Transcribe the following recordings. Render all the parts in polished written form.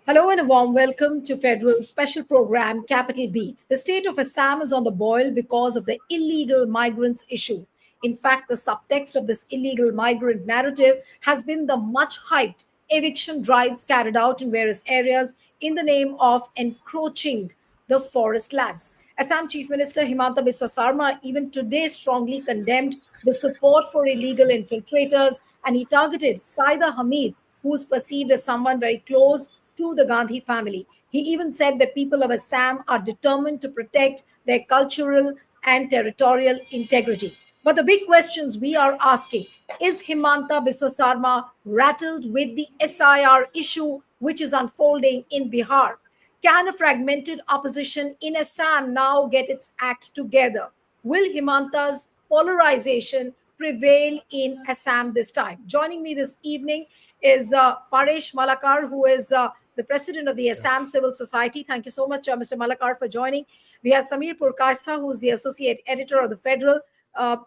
Hello and a warm welcome to Federal Special Program Capital Beat. The state of Assam is on the boil because of the illegal migrants issue. In fact, the subtext of this illegal migrant narrative has been the much hyped eviction drives carried out in various areas in the name of encroaching the forest lands. Assam Chief Minister Himanta Biswa Sarma even today strongly condemned the support for illegal infiltrators, and he targeted Sayeeda Hameed, who is perceived as someone very close to the Gandhi family. He even said that people of Assam are determined to protect their cultural and territorial integrity. But the big questions we are asking, is Himanta Biswa Sarma rattled with the SIR issue which is unfolding in Bihar? Can a fragmented opposition in Assam now get its act together? Will Himanta's polarization prevail in Assam this time? Joining me this evening is Paresh Malakar, who is the president of the Assam Civil Society. Thank you so much, Mr. Malakar, for joining. We have Samir Purkastha, who is the associate editor of the Federal.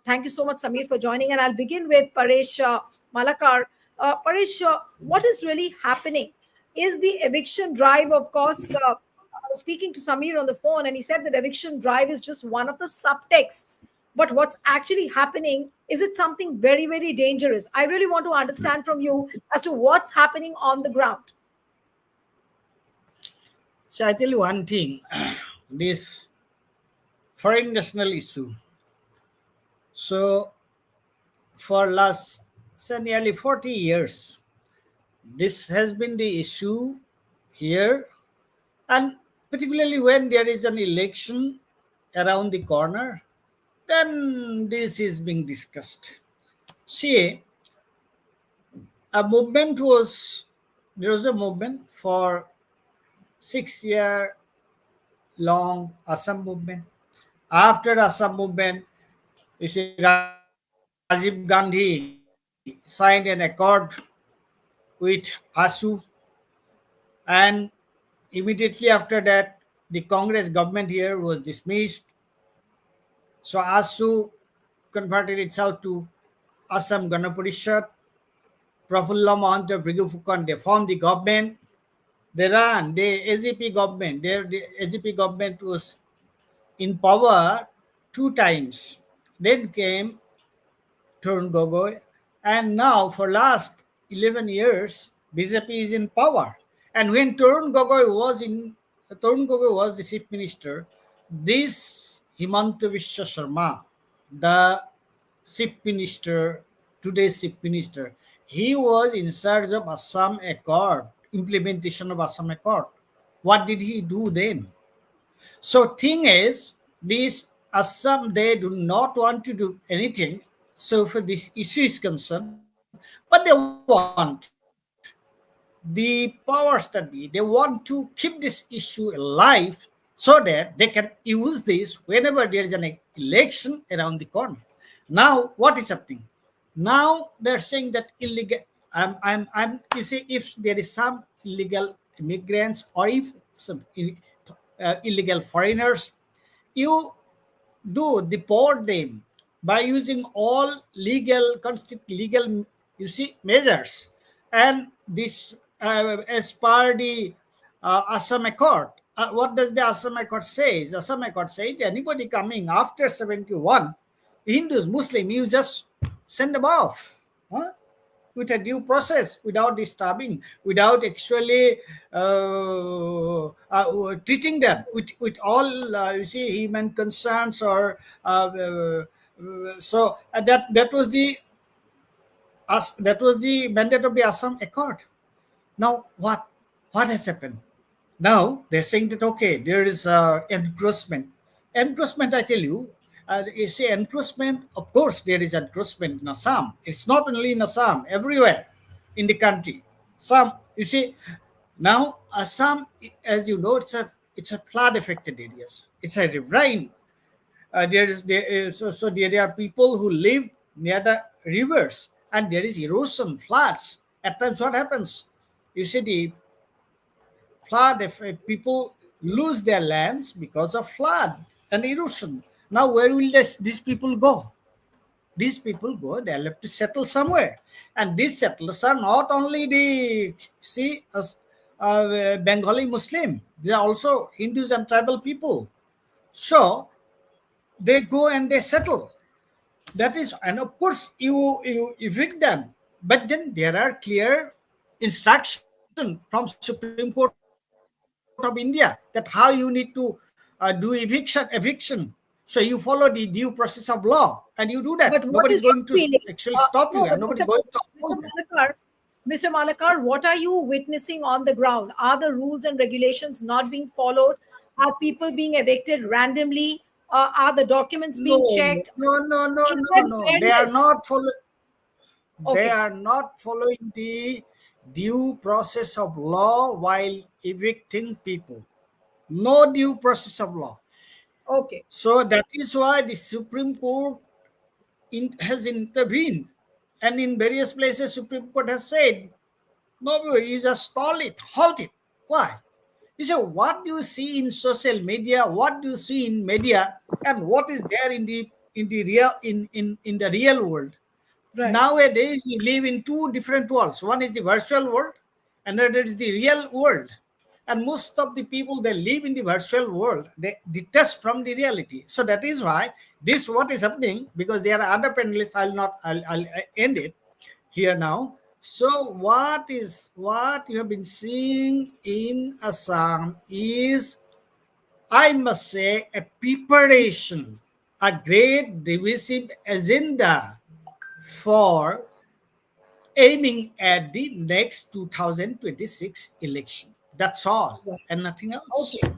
Thank you so much, Samir, for joining. And I'll begin with Paresh Malakar. Paresh, what is really happening? Is the eviction drive, of course, I was speaking to Samir on the phone, and he said that eviction drive is just one of the subtexts. But what's actually happening, is it something very, very dangerous? I really want to understand from you as to what's happening on the ground. So I tell you one thing, this foreign national issue. So for last nearly 40 years, this has been the issue here, and particularly when there is an election around the corner, then this is being discussed. See, there was a movement for 6 year long Assam movement. After Assam movement, you see Rajiv Gandhi signed an accord with ASU, and immediately after that, the Congress government here was dismissed. So ASU converted itself to Assam Gana Parishad. Prafulla Mahanta Brigufukan, they formed the government. They ran the AGP government. The AGP government was in power 2 times. Then came Tarun Gogoi, and now for last 11 years, BJP is in power. And when Tarun Gogoi was the chief minister, this Himanta Biswa Sarma, the chief minister, today's chief minister, he was in charge of Assam Accord, implementation of Assam Accord. What did he do then? So thing is, this Assam, they do not want to do anything. So for this issue is concerned, but they want the powers that be, they want to keep this issue alive so that they can use this whenever there is an election around the corner. Now, what is happening? Now they're saying that illegal. You see, if there is some illegal immigrants or if some illegal foreigners, you do deport them by using all legal measures, and this as per the Assam Accord. What does the Assam Accord say? The Assam Accord says anybody coming after 71, Hindus, Muslim, you just send them off with a due process, without disturbing, without actually treating them with all human concerns or so that was the mandate of the Assam Accord. Now what has happened? Now they're saying that okay, there is encroachment. Encroachment, I tell you. You see, encroachment, of course, there is encroachment in Assam. It's not only in Assam, everywhere in the country. You see, now Assam, as you know, it's a flood-affected areas. It's a riverine. So there are people who live near the rivers, and there is erosion, floods. At times, what happens? You see, the flood, if people lose their lands because of flood and erosion. Now, where will these people go? These people go, they'll have to settle somewhere. And these settlers are not only the Bengali Muslim. They are also Hindus and tribal people. So they go and they settle. That is, and of course you evict them. But then there are clear instruction from Supreme Court of India that how you need to do eviction. So you follow the due process of law and you do that. Nobody is But going what to is your actually feeling? stop you, and No, nobody but is going to oppose Mr. that. Malakar, Mr. Malakar, what are you witnessing on the ground? Are the rules and regulations not being followed? Are people being evicted randomly? Are the documents No, being checked? no, no, no, Is no, there no. They are fairness? not following. They Okay, are not following the due process of law while evicting people. No due process of law. okay, So that is why the Supreme Court has intervened, and in various places, Supreme Court has said, "No, you just stall it, halt it." Why? You say, what do you see in social media? What do you see in media? And what is there in the real world? right. Nowadays we live in two different worlds. One is the virtual world, another is the real world. And most of the people that live in the virtual world, they detach from the reality. So that is why this what is happening, because there are other panelists. I'll end it here now. So what you have been seeing in Assam is, I must say, a preparation, a great divisive agenda for aiming at the next 2026 election. That's all, Right. and nothing else. Okay.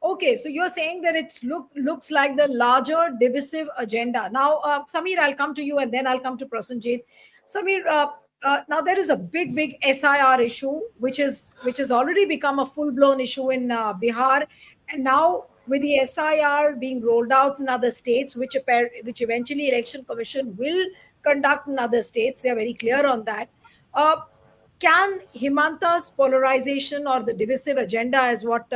Okay, so you're saying that it's looks like the larger divisive agenda. Now, Samir, I'll come to you, and then I'll come to Prasenjit. Samir, now there is a big SIR issue, which has already become a full blown issue in Bihar, and now with the SIR being rolled out in other states, which eventually Election Commission will conduct in other states. They are very clear on that. Uh, can Himanta's polarization or the divisive agenda, as what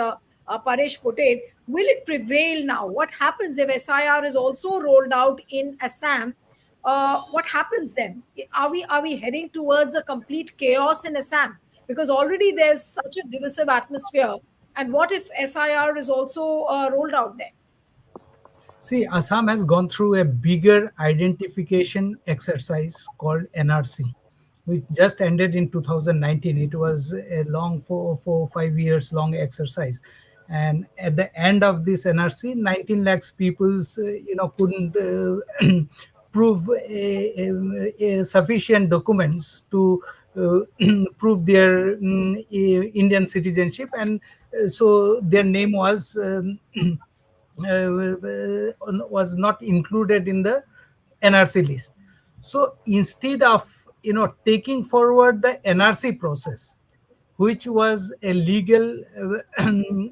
Paresh put it, will it prevail now? What happens if SIR is also rolled out in Assam? What happens then? Are we heading towards a complete chaos in Assam? Because already there's such a divisive atmosphere. And what if SIR is also rolled out there? See, Assam has gone through a bigger identification exercise called NRC, which just ended in 2019. It was a long 5 years long exercise. And at the end of this NRC, 19 lakhs people, couldn't prove sufficient documents to prove their Indian citizenship. And so their name was was not included in the NRC list. So instead of taking forward the NRC process, which was a legal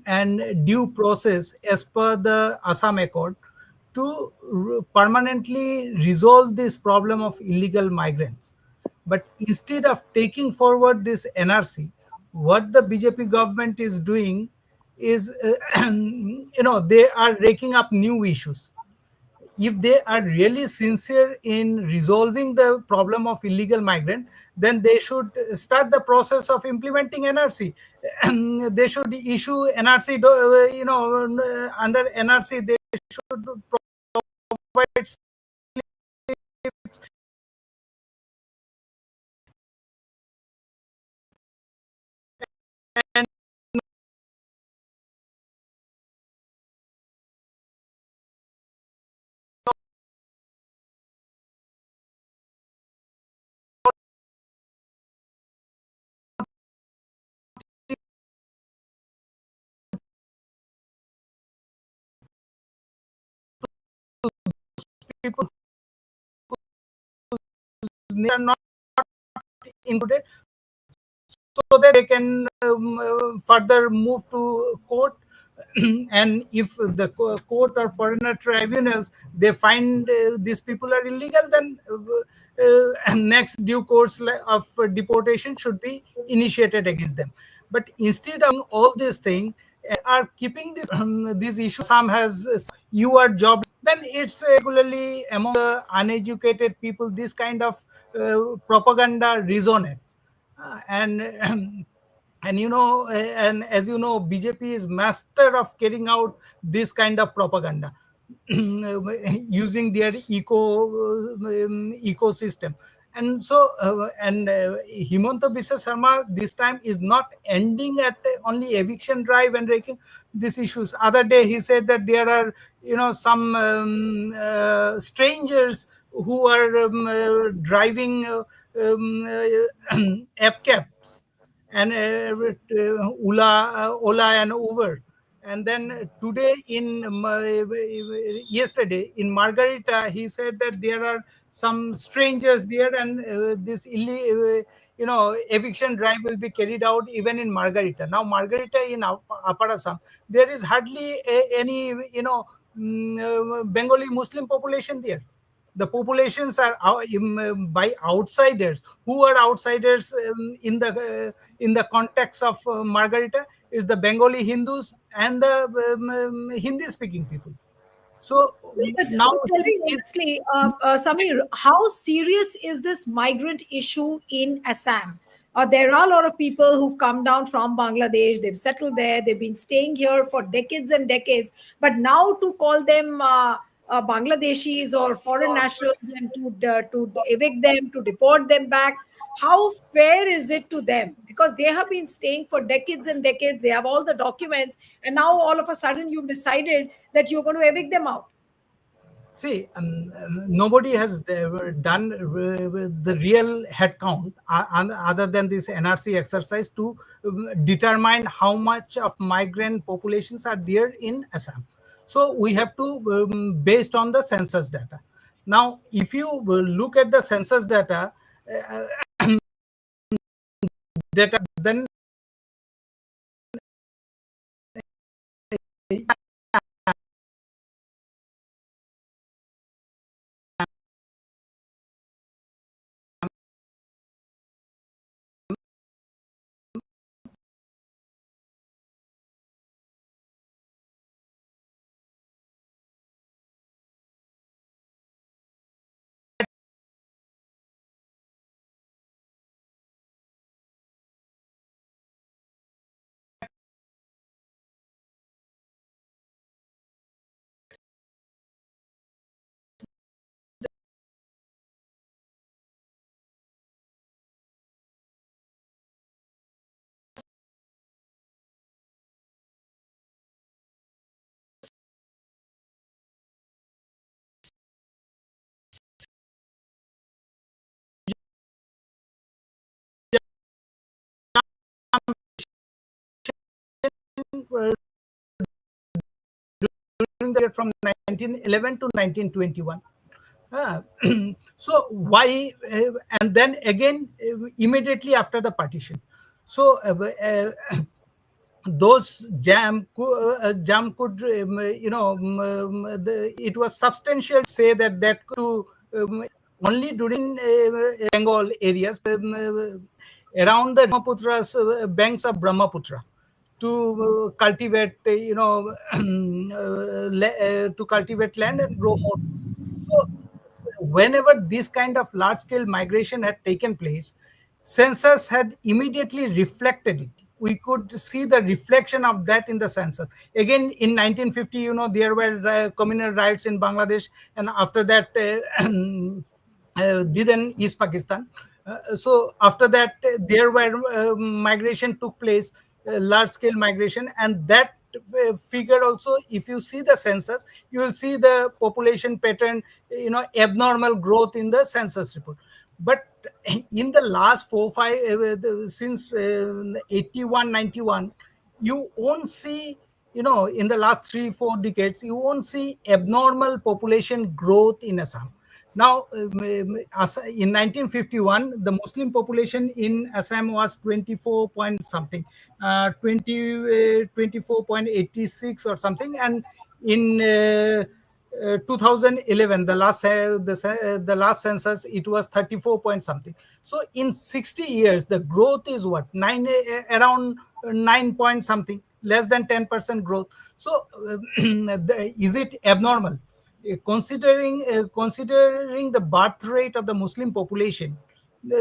and due process as per the Assam Accord, to permanently resolve this problem of illegal migrants. But instead of taking forward this NRC, what the BJP government is doing is, they are raking up new issues. If they are really sincere in resolving the problem of illegal migrant, then they should start the process of implementing NRC. They should issue NRC, under NRC they should provide people who are not included, so that they can further move to court. And if the court or foreigner tribunals, they find these people are illegal, then next due course of deportation should be initiated against them. But instead of all these things, are keeping these issues. Some has you are job, then it's regularly among the uneducated people, this kind of propaganda resonates. And And and as you know, BJP is master of carrying out this kind of propaganda using their ecosystem. And so Himanta Biswa Sarma this time is not ending at only eviction drive and raking these issues. Other day he said that there are some strangers who are driving app cabs and Ola and Uber. And then today yesterday in Margarita, he said that there are some strangers there, and this eviction drive will be carried out even in Margarita. Now Margarita in Upper Assam, there is hardly any Bengali Muslim population there. The populations are by outsiders. Who are outsiders in the context of Margarita is the Bengali Hindus and the Hindi speaking people. So now But tell me it, honestly, Samir, how serious is this migrant issue in Assam? There are a lot of people who've come down from Bangladesh, they've settled there, they've been staying here for decades and decades. But now to call them Bangladeshis or foreign nationals and to evict them, to deport them back, how fair is it to them? Because they have been staying for decades and decades, they have all the documents, and now all of a sudden you've decided that you're going to evict them out. see, nobody has done the real head count other than this NRC exercise to determine how much of migrant populations are there in Assam. So we have to based on the census data. Now, if you look at the census data, then during the period from 1911 to 1921. Ah, so why, and then again, immediately after the partition. So those jam could, it was substantial say that to only during Bengal areas around the Brahmaputra's banks of Brahmaputra to cultivate, to cultivate land and grow more. So whenever this kind of large scale migration had taken place, census had immediately reflected it. We could see the reflection of that in the census. Again, in 1950, there were communal riots in Bangladesh, and after that, then East Pakistan. So after that, there were migration took place, large scale migration, and that figure also, if you see the census, you will see the population pattern, abnormal growth in the census report. But in the last 4 5 since 81 91, you won't see, in the last 3 4 decades, you won't see abnormal population growth in Assam. Now, in 1951, the Muslim population in Assam was 24 point something, 24.86 or something, and in 2011, the last census, it was 34 point something. So in 60 years, the growth is what, around 9 point something, less than 10% growth. So is it abnormal? Considering the birth rate of the Muslim population,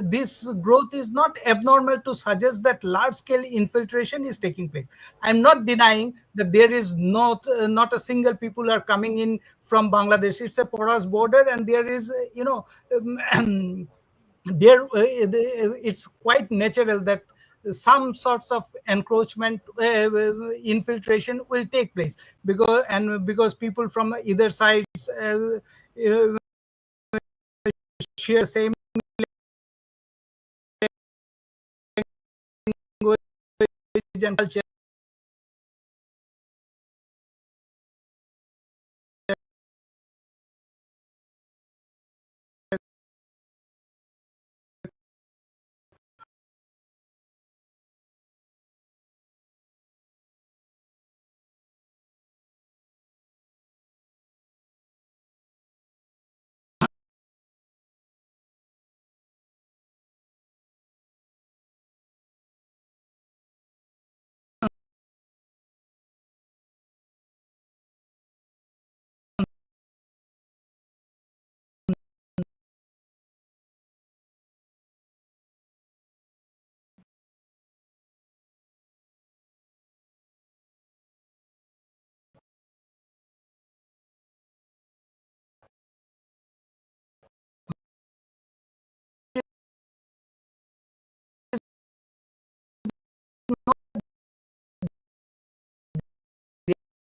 this growth is not abnormal to suggest that large scale infiltration is taking place. I'm not denying that there is not a single people are coming in from Bangladesh. It's a porous border, and there is it's quite natural that some sorts of encroachment, infiltration will take place, because people from either sides uh, share same language and culture.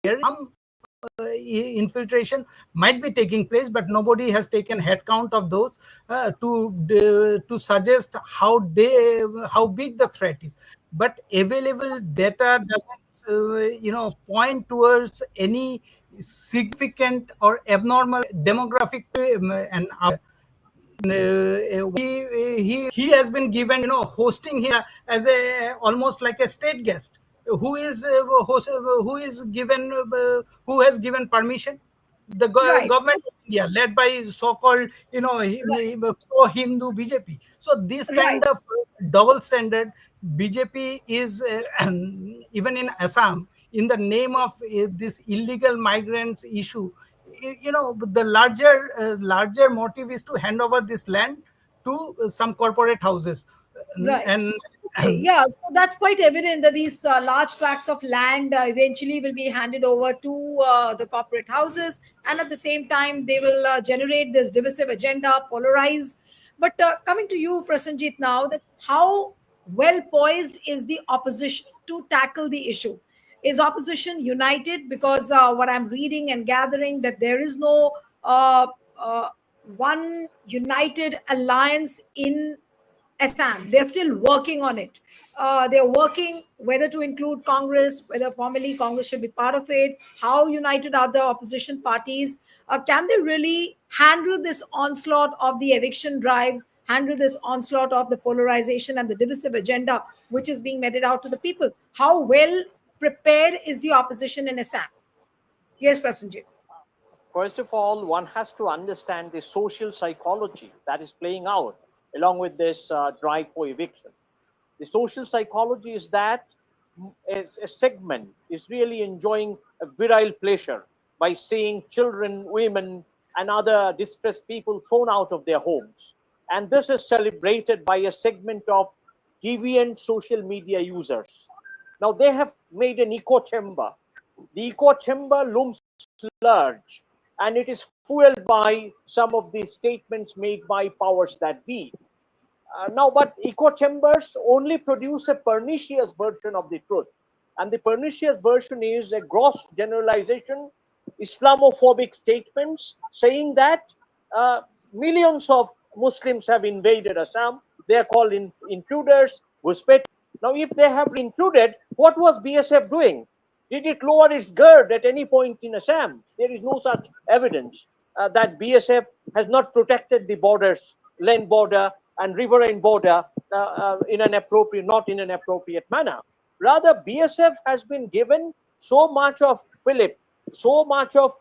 There some infiltration might be taking place, but nobody has taken head count of those to suggest how big the threat is. But available data doesn't point towards any significant or abnormal demographic and he has been given, hosting here as a almost like a state guest. Who is given, who has given permission? The Right. government of India, led by so-called, pro-Hindu BJP. So this Right. kind of double standard BJP is even in Assam, in the name of this illegal migrants issue. The larger motive is to hand over this land to some corporate houses. Right. And Okay. Yeah. So that's quite evident that these large tracts of land eventually will be handed over to the corporate houses, and at the same time, they will generate this divisive agenda, polarize. But coming to you, Prasenjit, now, that how well poised is the opposition to tackle the issue? Is opposition united? Because what I'm reading and gathering, that there is no uh, one united alliance in Assam. They're still working on it. They're working whether to include Congress, whether formally Congress should be part of it, how united are the opposition parties. Can they really handle this onslaught of the eviction drives, handle this onslaught of the polarization and the divisive agenda which is being meted out to the people? How well prepared is the opposition in Assam? Yes, Prasenjit. First of all, one has to understand the social psychology that is playing out along with this drive for eviction. The social psychology is that a segment is really enjoying a virile pleasure by seeing children, women, and other distressed people thrown out of their homes. And this is celebrated by a segment of deviant social media users. Now, they have made an echo chamber. The echo chamber looms large, and it is fueled by some of the statements made by powers that be. But echo chambers only produce a pernicious version of the truth. And the pernicious version is a gross generalization, Islamophobic statements saying that uh, millions of Muslims have invaded Assam. They are called intruders, Wuspet. Now, if they have intruded, what was BSF doing? Did it lower its guard at any point in Assam? There is no such evidence that BSF has not protected the borders, land border and riverine border in an appropriate, not in an appropriate manner. Rather, BSF has been given so much of fillip, so much of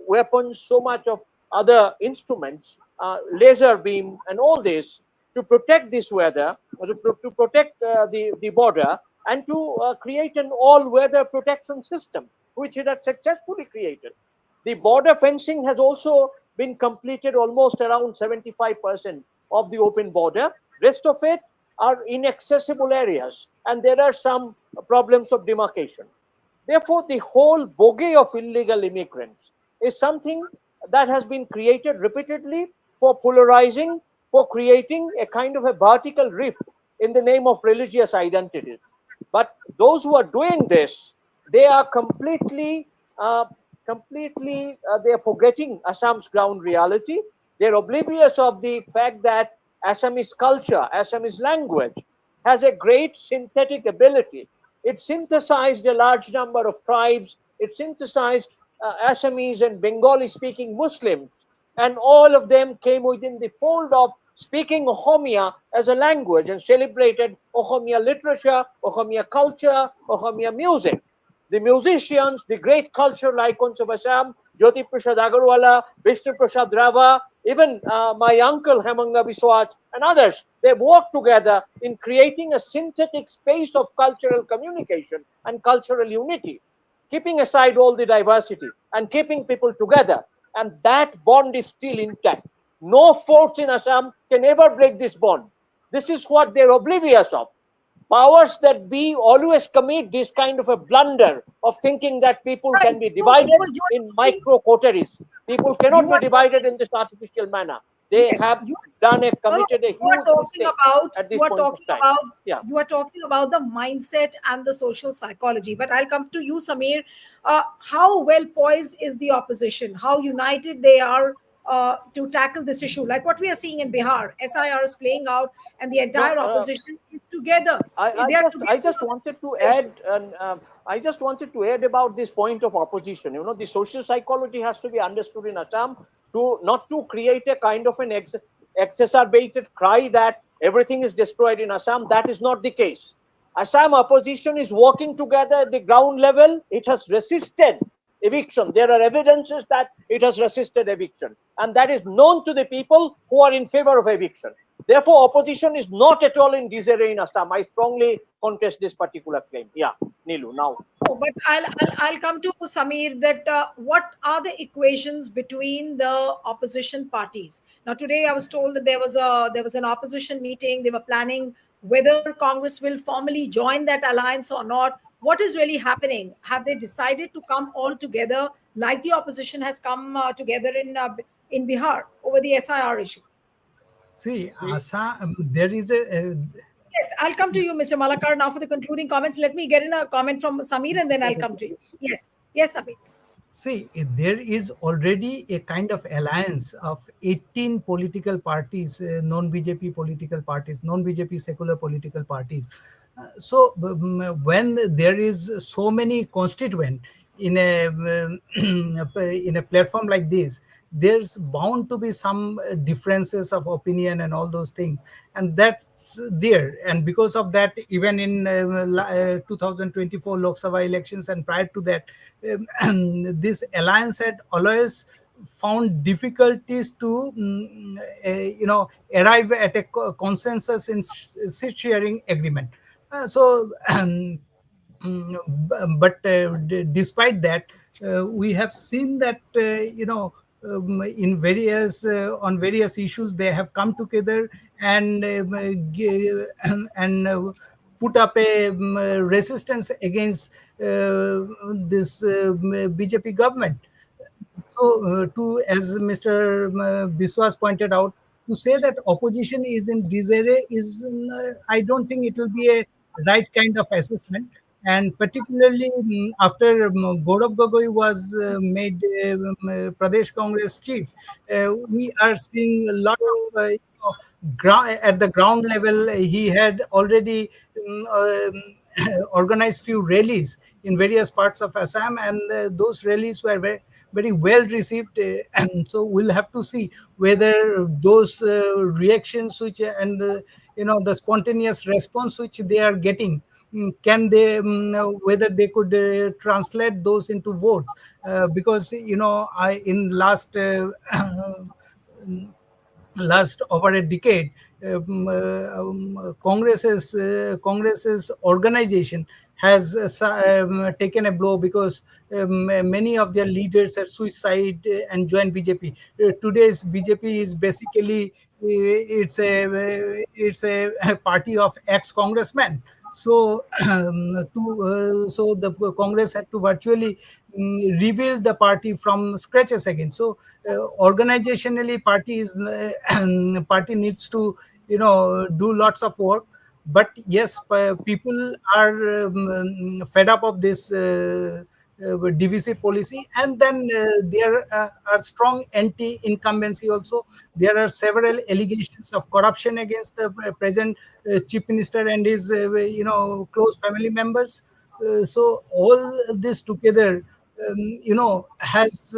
weapons, so much of other instruments, laser beam, and all this to protect this weather, to protect the border, and to create an all-weather protection system, which it had successfully created. The border fencing has also been completed almost around 75% of the open border. Rest of it are inaccessible areas, and there are some problems of demarcation. Therefore, the whole bogey of illegal immigrants is something that has been created repeatedly for polarizing, for creating a kind of a vertical rift in the name of religious identities. But those who are doing this, they are uh, they are forgetting Assam's ground reality. They're oblivious of the fact that Assamese culture, Assamese language has a great synthetic ability. It synthesized a large number of tribes. It synthesized Assamese and Bengali speaking Muslims. And all of them came within the fold of speaking Ohomia as a language and celebrated Ohomia literature, Ohomia culture, Ohomia music. The musicians, the great cultural icons of Assam, Jyoti Prasad Agarwala, Vishnu Prasad Rava, even my uncle Hemanga Biswas and others, they worked together in creating a synthetic space of cultural communication and cultural unity, keeping aside all the diversity and keeping people together. And that bond is still intact. No force in Assam can ever break this bond. This is what they're oblivious of. Powers that be always commit this kind of a blunder of thinking that people Right. can be So divided you are in talking, micro coteries. People you cannot be are divided talking, in this artificial manner. They yes, have done a no, no, committed a you are huge talking mistake about, at you this are point of talking time. about, Yeah. you are talking about the mindset and the social psychology. But I'll come to you, Samir. How well poised is the opposition? How united they are to tackle this issue? Like what we are seeing in Bihar, SIR is playing out, and the No, entire opposition is together. They are I together just on wanted to this issue. add, and I just wanted to add about this point of opposition. You know, the social psychology has to be understood in Assam to not to create a kind of an exacerbated cry that everything is destroyed in Assam. That is not the case. Assam opposition is working together at the ground level. It has resisted eviction. There are evidences that it has resisted eviction, and that is known to the people who are in favor of eviction. Therefore, opposition is not at all in disarray in Assam. I strongly contest this particular claim. Yeah, Nilu, now. No, but I'll come to Samir that what are the equations between the opposition parties? Now today I was told that there was an opposition meeting. They were planning whether Congress will formally join that alliance or not. What is really happening? Have they decided to come all together like the opposition has come together in Bihar over the SIR issue? See, Assam, there is a Yes, I'll come to you, Mr. Malakar, now for the concluding comments. Let me get in a comment from Samir and then I'll come to you. Yes, yes, Samir. see, there is already a kind of alliance of 18 political parties, non-BJP political parties, non-BJP secular political parties. So when there is so many constituent in a in a platform like this, there's bound to be some differences of opinion and all those things, and that's there. And because of that, even in 2024 Lok Sabha elections and prior to that, this alliance had always found difficulties to arrive at a consensus in seat sharing agreement. So but despite that, we have seen that in various on various issues they have come together and and put up a resistance against this BJP government. So, to as Mr. Biswas pointed out, to say that opposition is in disarray is, I don't think it will be a right kind of assessment. And particularly after Gaurav Gogoi was made Pradesh Congress chief, we are seeing a lot of at the ground level. He had already organized few rallies in various parts of Assam, and those rallies were very well received. And so we'll have to see whether those reactions which and the spontaneous response which they are getting, can they whether they could translate those into votes, because I in last over a decade, Congress's organization has taken a blow because many of their leaders had suicide and joined BJP. Today's BJP is basically it's a party of ex-congressmen. So so the Congress had to virtually rebuild the party from scratches again. So organizationally, party needs to do lots of work. But yes, people are fed up of this divisive policy, and then there are strong anti-incumbency also. There are several allegations of corruption against the present chief minister and his close family members. So all this together has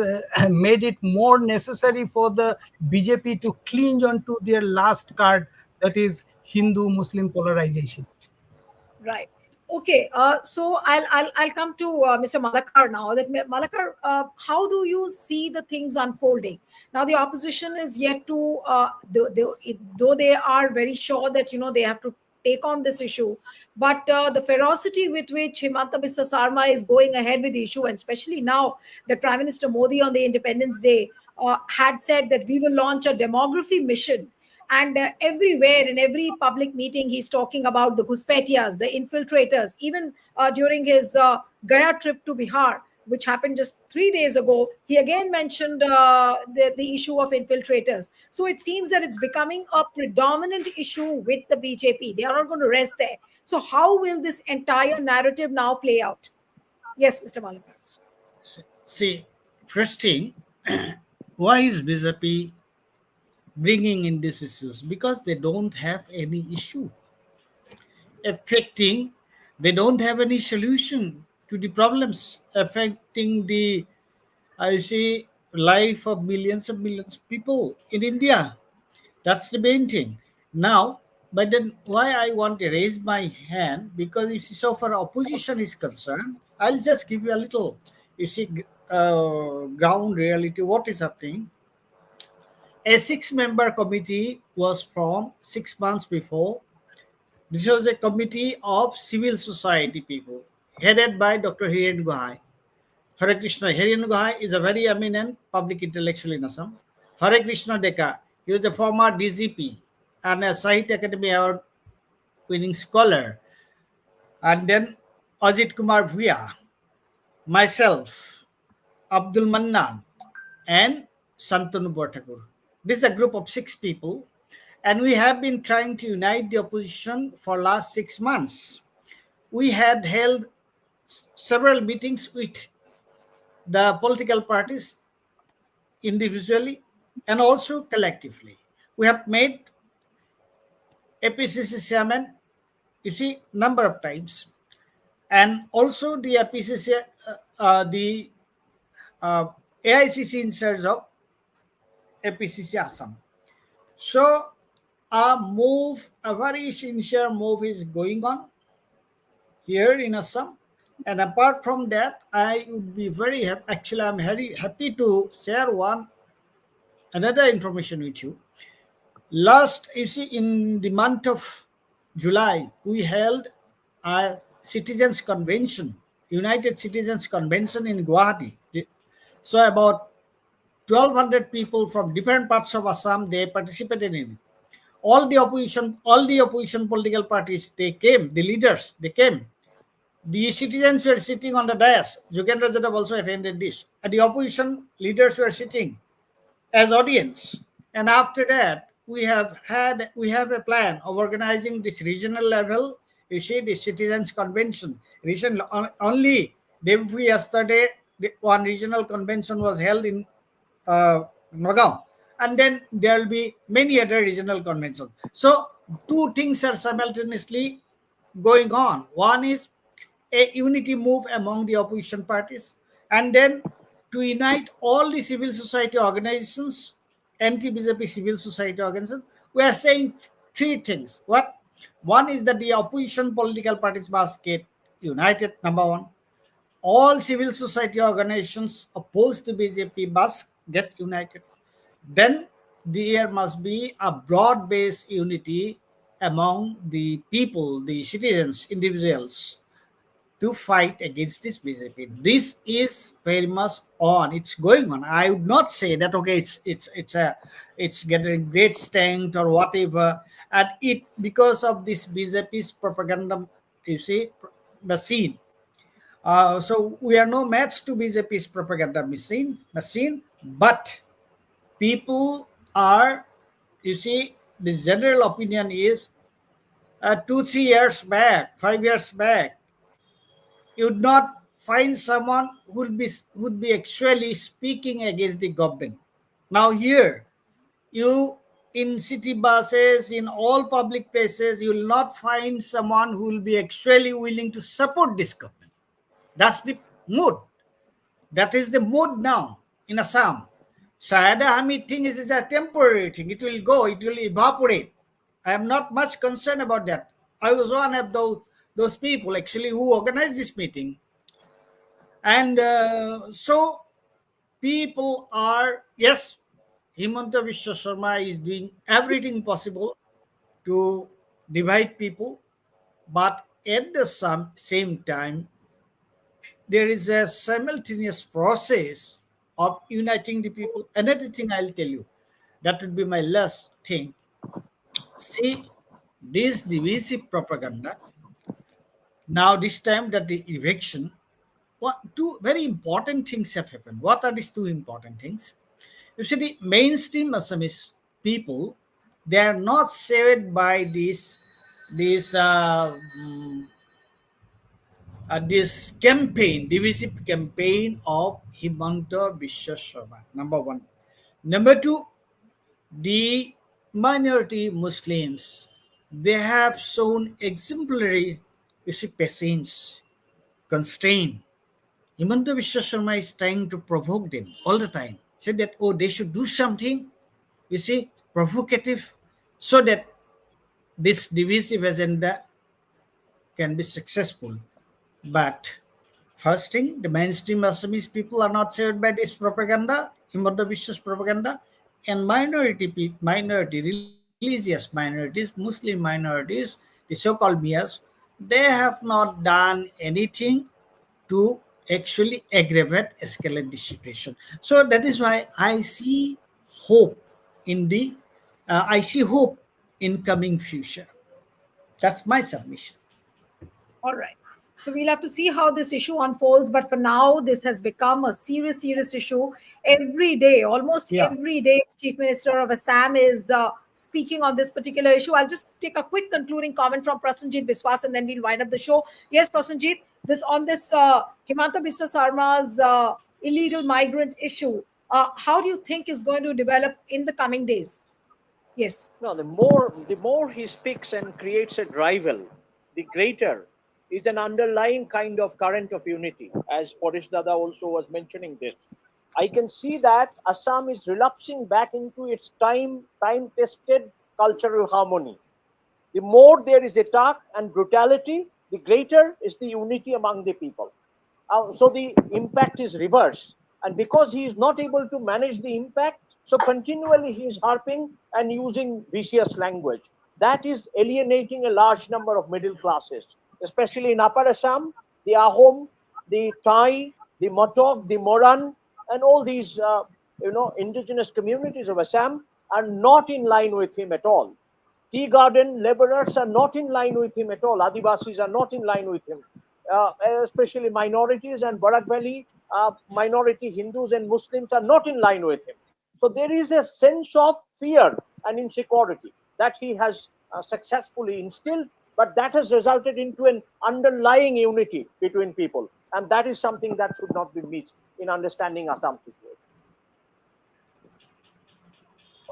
made it more necessary for the BJP to cling on to their last card, that is Hindu Muslim polarization. Right. Okay. So I'll come to Mr. Malakar now. That Malakar, how do you see the things unfolding? Now the opposition is yet to, though they are very sure that they have to take on this issue, but the ferocity with which Himanta Biswa Sarma is going ahead with the issue, and especially now that Prime Minister Modi on the Independence Day had said that we will launch a demography mission, and everywhere in every public meeting he's talking about the ghuspetias, the infiltrators. Even during his Gaya trip to Bihar, which happened just 3 days ago, he again mentioned the issue of infiltrators. So it seems that it's becoming a predominant issue with the BJP. They are not going to rest there. So how will this entire narrative now play out? Yes, Mr. Malakar. See, first thing, why is BJP bringing in these issues? Because they don't have any issue affecting, they don't have any solution to the problems affecting the, I see, life of millions of people in India. That's the main thing. Now, but then why I want to raise my hand, because you see, so far opposition is concerned, I'll just give you a little, you see, ground reality, what is happening. A six-member committee was formed 6 months before. This was a committee of civil society people, headed by Dr. Hiren Guhai. Hare Krishna. Hiren Guhai is a very eminent public intellectual in Assam. Hare Krishna Deka, he was a former DGP and a Sahitya Academy Award winning scholar. And then Ajit Kumar Bhuya, myself, Abdul Mannan, and Santanu Bhattakur. This is a group of 6 people, and we have been trying to unite the opposition for last 6 months. We had held several meetings with the political parties individually and also collectively. We have made APCC chairman, you see, number of times, and also the APCC, the uh, AICC in charge of APCC Assam. So a very sincere move is going on here in Assam. And apart from that, I would be very actually, I'm very happy to share one another information with you. Last, you see, in the month of July, we held a citizens convention, United Citizens Convention in Guwahati. So about 1,200 people from different parts of Assam, they participated in it. All the opposition political parties, they came, the leaders, they came. The citizens were sitting on the dais. Jugendra Jadhav also attended this. And the opposition leaders were sitting as audience. And after that, we have a plan of organizing this regional level. You see, the citizens convention. Only day before yesterday, one regional convention was held in Nagaon, and then there will be many other regional conventions. So two things are simultaneously going on. One is a unity move among the opposition parties, and then to unite all the civil society organizations, anti-BJP civil society organizations. We are saying three things. What? One is that the opposition political parties must get united, number one. All civil society organizations opposed to BJP must get united. Then there must be a broad-based unity among the people, the citizens, individuals, to fight against this BJP. This is very much on. It's going on. I would not say that okay, it's getting great strength or whatever, and it because of this BJP's propaganda, you see, machine. So we are no match to BJP's propaganda machine, but people are, you see, the general opinion is 2 3 years back, 5 years back, you would not find someone who would be actually speaking against the government. Now here, you in city buses, in all public places, you will not find someone who will be actually willing to support this government. That's the mood. That is the mood now in Assam. Sayeeda Hameed thing is a temporary thing. It will go, it will evaporate. I am not much concerned about that. I was one of those people actually who organized this meeting. And so people are, yes, Himanta Biswa Sarma is doing everything possible to divide people, but at the same time, there is a simultaneous process of uniting the people. Another thing I'll tell you, that would be my last thing. See, this divisive propaganda, now this time that the eviction, two very important things have happened. What are these two important things? You see, the mainstream Assamese people, they are not saved by this campaign, divisive campaign of Himanta Biswa Sarma. Number one. Number two, the minority Muslims, they have shown exemplary, you see, patience, constraint. Himanta Biswa Sarma is trying to provoke them all the time. Say that, oh, they should do something, you see, provocative, so that this divisive agenda can be successful. But first thing, the mainstream Assamese people are not saved by this propaganda, Himanta Biswa's propaganda, and minority, religious minorities, Muslim minorities, the so-called Mias, they have not done anything to actually aggravate, escalate the situation. So that is why I see hope in coming future. That's my submission. All right. So we'll have to see how this issue unfolds. But for now, this has become a serious, serious issue. Every day, almost Yeah. every day, Chief Minister of Assam is speaking on this particular issue. I'll just take a quick concluding comment from Prasenjit Biswas and then we'll wind up the show. Yes, Prasenjit, this Himanta Biswa Sarma's illegal migrant issue, how do you think is going to develop in the coming days? Yes. No, the more he speaks and creates a rival, the greater is an underlying kind of current of unity. As Porish Dada also was mentioning this, I can see that Assam is relapsing back into its time-tested cultural harmony. The more there is attack and brutality, the greater is the unity among the people. So the impact is reversed. And because he is not able to manage the impact, so continually he is harping and using vicious language. That is alienating a large number of middle classes, especially in Upper Assam, the Ahom, the Thai, the Motok, the Moran, and all these indigenous communities of Assam are not in line with him at all. Tea garden laborers are not in line with him at all. Adivasis are not in line with him, especially minorities and Barak Valley minority Hindus and Muslims are not in line with him. So there is a sense of fear and insecurity that he has successfully instilled, but that has resulted into an underlying unity between people, and that is something that should not be missed in understanding Assam situation.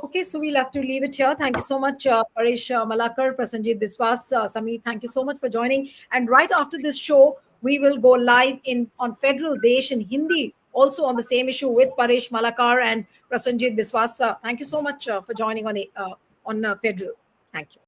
Okay, so we'll have to leave it here. Thank you so much, Paresh Malakar, Prasenjit Biswas, Sameer. Thank you so much for joining. And right after this show, we will go live on Federal Desh in Hindi, also on the same issue with Paresh Malakar and Prasenjit Biswas. Thank you so much for joining on Federal. Thank you.